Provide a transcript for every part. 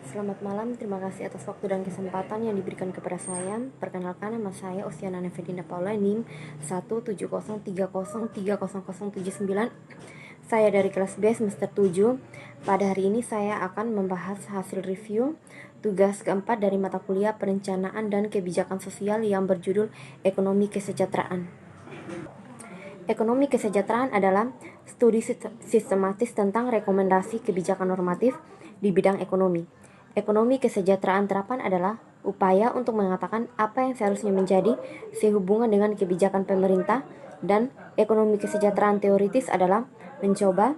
Selamat malam, terima kasih atas waktu dan kesempatan yang diberikan kepada saya. Perkenalkan, nama saya Ostiana Nevedina Paula, NIM 17030300079. Saya dari kelas B semester 7. Pada hari ini saya akan membahas hasil review tugas keempat dari mata kuliah Perencanaan dan Kebijakan Sosial yang berjudul Ekonomi Kesejahteraan. Ekonomi kesejahteraan adalah studi sistematis tentang rekomendasi kebijakan normatif di bidang ekonomi. Ekonomi kesejahteraan terapan adalah upaya untuk mengatakan apa yang seharusnya menjadi sehubungan dengan kebijakan pemerintah, dan ekonomi kesejahteraan teoritis adalah mencoba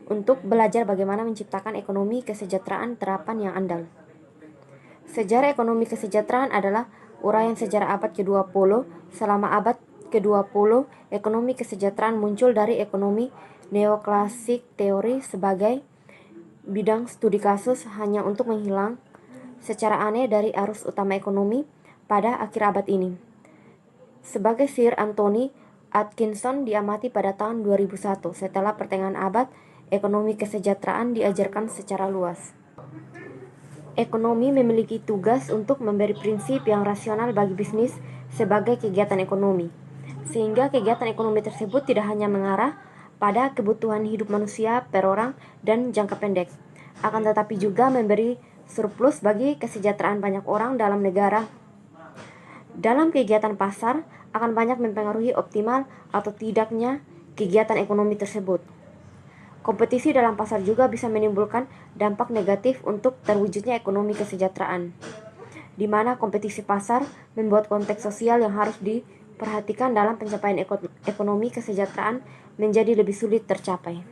untuk belajar bagaimana menciptakan ekonomi kesejahteraan terapan yang andal. Sejarah ekonomi kesejahteraan adalah uraian sejarah abad ke-20. Selama abad ke-20, ekonomi kesejahteraan muncul dari ekonomi neoklasik teori sebagai bidang studi kasus hanya untuk menghilang secara aneh dari arus utama ekonomi pada akhir abad ini. Sebagai Sir Anthony Atkinson diamati pada tahun 2001, setelah pertengahan abad, ekonomi kesejahteraan diajarkan secara luas. Ekonomi memiliki tugas untuk memberi prinsip yang rasional bagi bisnis sebagai kegiatan ekonomi, sehingga kegiatan ekonomi tersebut tidak hanya mengarah pada kebutuhan hidup manusia per orang dan jangka pendek, akan tetapi juga memberi surplus bagi kesejahteraan banyak orang dalam negara. Dalam kegiatan pasar, akan banyak mempengaruhi optimal atau tidaknya kegiatan ekonomi tersebut. Kompetisi dalam pasar juga bisa menimbulkan dampak negatif untuk terwujudnya ekonomi kesejahteraan, di mana kompetisi pasar membuat konteks sosial yang harus diperhatikan dalam pencapaian ekonomi kesejahteraan menjadi lebih sulit tercapai.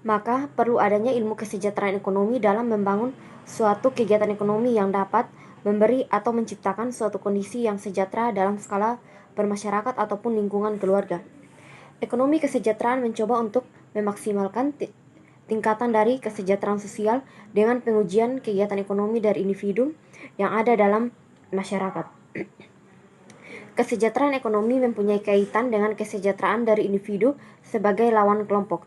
Maka perlu adanya ilmu kesejahteraan ekonomi dalam membangun suatu kegiatan ekonomi yang dapat memberi atau menciptakan suatu kondisi yang sejahtera dalam skala bermasyarakat ataupun lingkungan keluarga. Ekonomi kesejahteraan mencoba untuk memaksimalkan tingkatan dari kesejahteraan sosial dengan pengujian kegiatan ekonomi dari individu yang ada dalam masyarakat. Kesejahteraan ekonomi mempunyai kaitan dengan kesejahteraan dari individu sebagai lawan kelompok,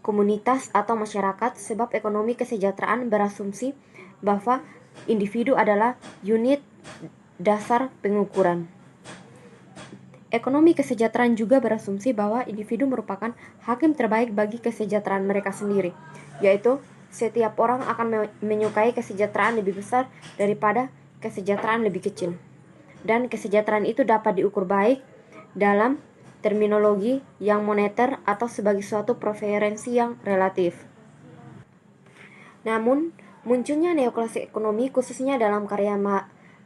komunitas atau masyarakat, sebab ekonomi kesejahteraan berasumsi bahwa individu adalah unit dasar pengukuran. Ekonomi kesejahteraan juga berasumsi bahwa individu merupakan hakim terbaik bagi kesejahteraan mereka sendiri, yaitu setiap orang akan menyukai kesejahteraan lebih besar daripada kesejahteraan lebih kecil. Dan kesejahteraan itu dapat diukur baik dalam terminologi yang moneter atau sebagai suatu preferensi yang relatif. Namun, munculnya neoklasik ekonomi khususnya dalam karya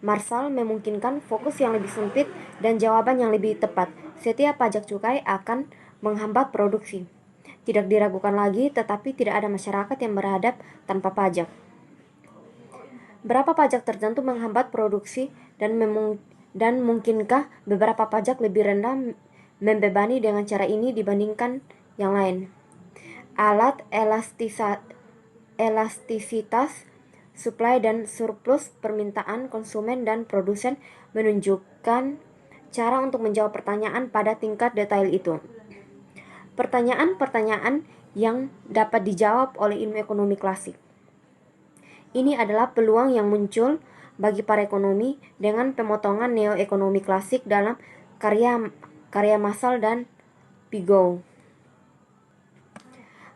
Marshall memungkinkan fokus yang lebih sempit dan jawaban yang lebih tepat. Setiap pajak cukai akan menghambat produksi. Tidak diragukan lagi, tetapi tidak ada masyarakat yang beradab tanpa pajak. Berapa pajak tertentu menghambat produksi dan mungkinkah beberapa pajak lebih rendah membebani dengan cara ini dibandingkan yang lain? Alat elastisitas supply dan surplus permintaan konsumen dan produsen menunjukkan cara untuk menjawab pertanyaan pada tingkat detail itu. Pertanyaan-pertanyaan yang dapat dijawab oleh ilmu ekonomi klasik. Ini adalah peluang yang muncul bagi para ekonomi dengan pemotongan neo-ekonomi klasik dalam karya Marshall dan Pigou.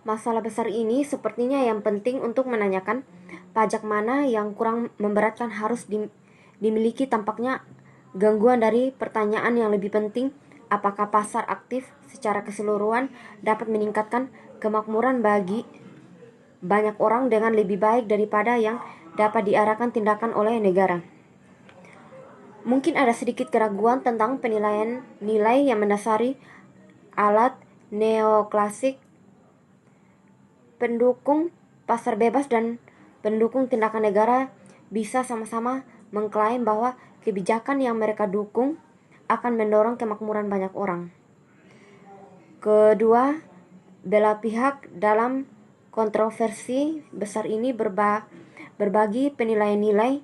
Masalah besar ini sepertinya yang penting untuk menanyakan pajak mana yang kurang memberatkan harus dimiliki. Tampaknya gangguan dari pertanyaan yang lebih penting, apakah pasar aktif secara keseluruhan dapat meningkatkan kemakmuran bagi banyak orang dengan lebih baik daripada yang dapat diarahkan tindakan oleh negara. Mungkin ada sedikit keraguan tentang penilaian nilai yang mendasari alat neoklasik. Pendukung pasar bebas dan pendukung tindakan negara bisa sama-sama mengklaim bahwa kebijakan yang mereka dukung akan mendorong kemakmuran banyak orang. Kedua belah pihak dalam kontroversi besar ini berbagi penilaian nilai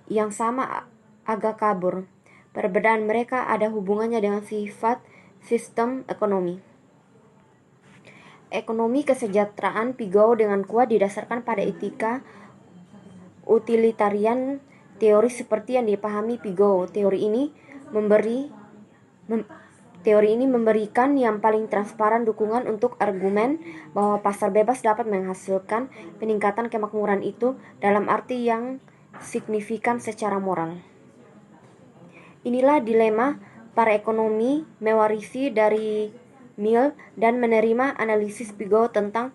yang sama agak kabur. Perbedaan mereka ada hubungannya dengan sifat sistem ekonomi. Ekonomi kesejahteraan Pigou dengan kuat didasarkan pada etika utilitarian teori seperti yang dipahami Pigou. Teori ini memberikan yang paling transparan dukungan untuk argumen bahwa pasar bebas dapat menghasilkan peningkatan kemakmuran itu dalam arti yang signifikan secara moral. Inilah dilema para ekonomi mewarisi dari Mill dan menerima analisis Pigou tentang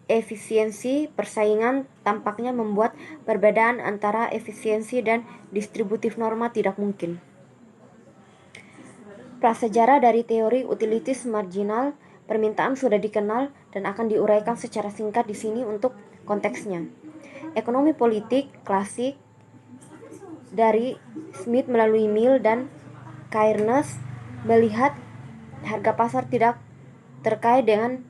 efisiensi persaingan tampaknya membuat perbedaan antara efisiensi dan distributif norma tidak mungkin. Prasejarah dari teori utilitas marginal permintaan sudah dikenal dan akan diuraikan secara singkat di sini untuk konteksnya. Ekonomi politik klasik dari Smith melalui Mill dan Keynes melihat harga pasar tidak terkait dengan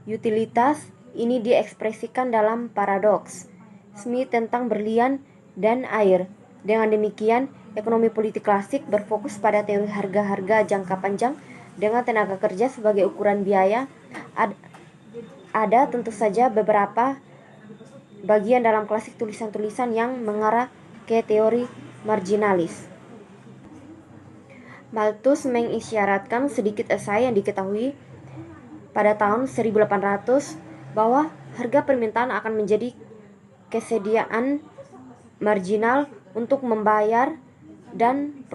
utilitas. Ini diekspresikan dalam paradoks Smith tentang berlian dan air. Dengan demikian, ekonomi politik klasik berfokus pada teori harga-harga jangka panjang dengan tenaga kerja sebagai ukuran biaya. Ada tentu saja beberapa bagian dalam klasik tulisan-tulisan yang mengarah ke teori marginalis. Malthus mengisyaratkan sedikit esai yang diketahui pada tahun 1800 bahwa harga permintaan akan menjadi kesediaan marginal untuk membayar dan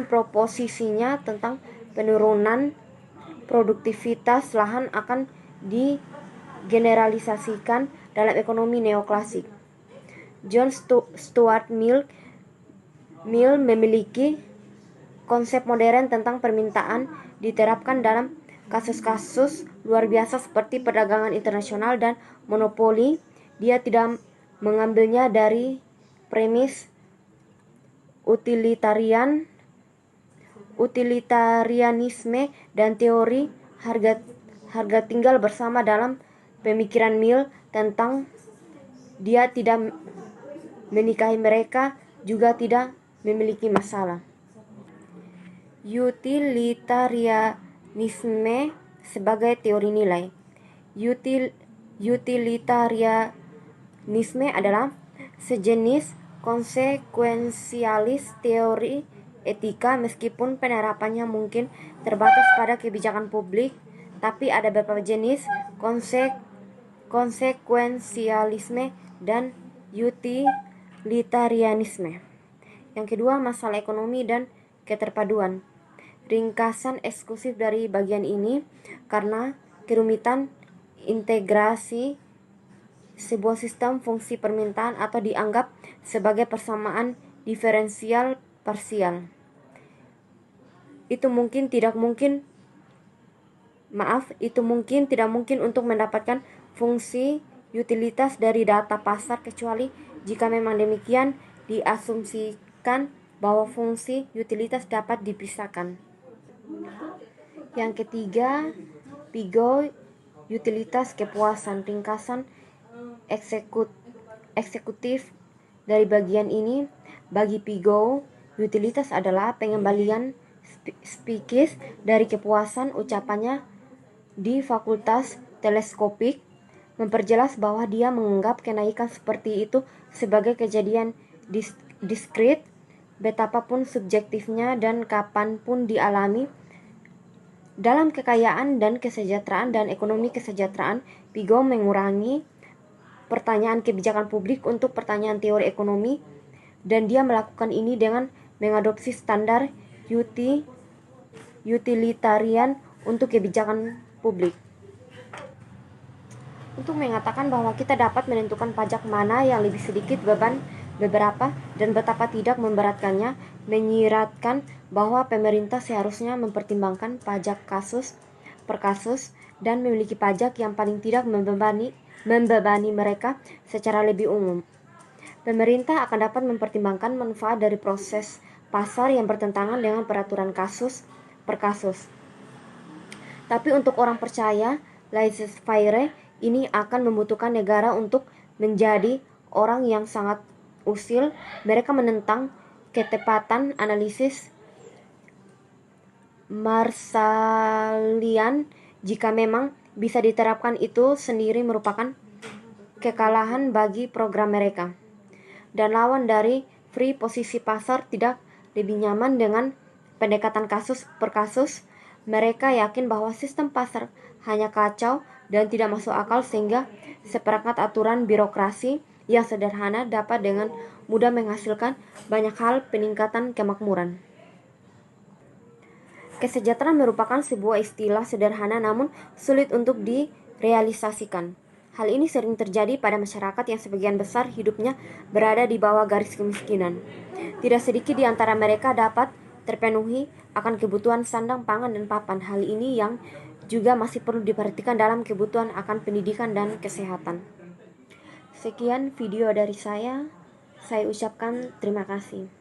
proposisinya tentang penurunan produktivitas lahan akan digeneralisasikan dalam ekonomi neoklasik. John Stuart Mill memiliki konsep modern tentang permintaan diterapkan dalam kasus-kasus luar biasa seperti perdagangan internasional dan monopoli. Dia tidak mengambilnya dari premis utilitarianisme dan teori harga tinggal bersama dalam pemikiran Mill tentang dia tidak menikahi mereka juga tidak memiliki masalah. Utilitarianisme sebagai teori nilai. Utilitarianisme adalah sejenis konsekuensialis teori etika meskipun penerapannya mungkin terbatas pada kebijakan publik, tapi ada beberapa jenis konsekuensialisme dan utilitarianisme. Yang kedua, masalah ekonomi dan keterpaduan. Ringkasan eksklusif dari bagian ini karena kerumitan integrasi sebuah sistem fungsi permintaan atau dianggap sebagai persamaan diferensial parsial. Itu mungkin tidak mungkin untuk mendapatkan fungsi utilitas dari data pasar kecuali jika memang demikian diasumsikan bahwa fungsi utilitas dapat dipisahkan. Yang ketiga, Pigou utilitas kepuasan. Ringkasan eksekutif dari bagian ini, bagi Pigou, utilitas adalah pengembalian psikis dari kepuasan. Ucapannya di Fakultas Teleskopik memperjelas bahwa dia menganggap kenaikan seperti itu sebagai kejadian diskrit, betapapun subjektifnya dan kapanpun dialami. Dalam kekayaan dan kesejahteraan dan ekonomi kesejahteraan, Pigou mengurangi pertanyaan kebijakan publik untuk pertanyaan teori ekonomi, dan dia melakukan ini dengan mengadopsi standar utilitarian untuk kebijakan publik. Untuk mengatakan bahwa kita dapat menentukan pajak mana yang lebih sedikit beban beberapa dan betapa tidak memberatkannya, menyiratkan bahwa pemerintah seharusnya mempertimbangkan pajak kasus per kasus dan memiliki pajak yang paling tidak membebani mereka secara lebih umum. Pemerintah akan dapat mempertimbangkan manfaat dari proses pasar yang bertentangan dengan peraturan kasus per kasus. Tapi untuk orang percaya laissez-faire, ini akan membutuhkan negara untuk menjadi orang yang sangat usil. Mereka menentang ketepatan analisis Marshallian Jika memang bisa diterapkan, itu sendiri merupakan kekalahan bagi program mereka. Dan lawan dari free posisi pasar tidak lebih nyaman dengan pendekatan kasus per kasus. Mereka yakin bahwa sistem pasar hanya kacau dan tidak masuk akal, sehingga seperangkat aturan birokrasi yang sederhana dapat dengan mudah menghasilkan banyak hal peningkatan kemakmuran. Kesejahteraan merupakan sebuah istilah sederhana namun sulit untuk direalisasikan. Hal ini sering terjadi pada masyarakat yang sebagian besar hidupnya berada di bawah garis kemiskinan. Tidak sedikit di antara mereka dapat terpenuhi akan kebutuhan sandang, pangan, dan papan. Hal ini yang juga masih perlu diperhatikan dalam kebutuhan akan pendidikan dan kesehatan. Sekian video dari saya ucapkan terima kasih.